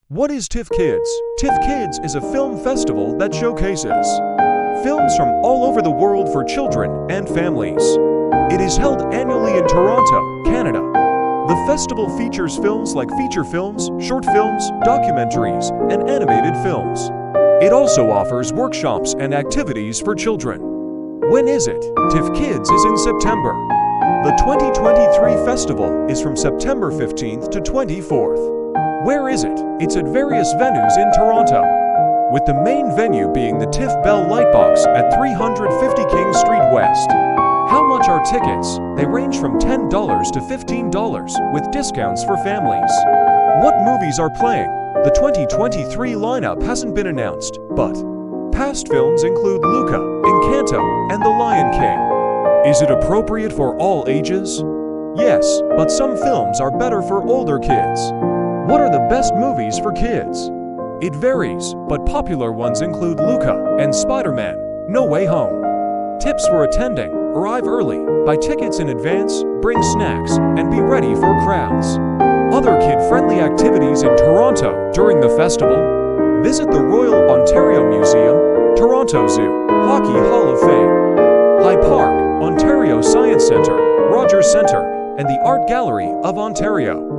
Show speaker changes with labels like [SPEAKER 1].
[SPEAKER 1] What is TIFF Kids? TIFF Kids is a film festival that showcases films from all over the world for children and families. It is held annually in Toronto, Canada. The festival features films like feature films, short films, documentaries, and animated films. It also offers workshops and activities for children. When is it? TIFF Kids is in September. The 2023 festival is from September 15th to 24th. Where is it? It's at various venues in Toronto, with the main venue being the TIFF Bell Lightbox at 350 King Street West. How much are tickets? They range from $10 to $15, with discounts for families. What movies are playing? The 2023 lineup hasn't been announced, but past films include Luca, Encanto, and The Lion King. Is it appropriate for all ages? Yes, but some films are better for older kids. What are the best movies for kids? It varies, but popular ones include Luca and Spider-Man: No Way Home. Tips for attending: arrive early, buy tickets in advance, bring snacks, and be ready for crowds. Other kid-friendly activities in Toronto during the festival: visit the Royal Ontario Museum, Toronto Zoo, Hockey Hall of Fame, High Park, Ontario Science Centre, Rogers Centre, and the Art Gallery of Ontario.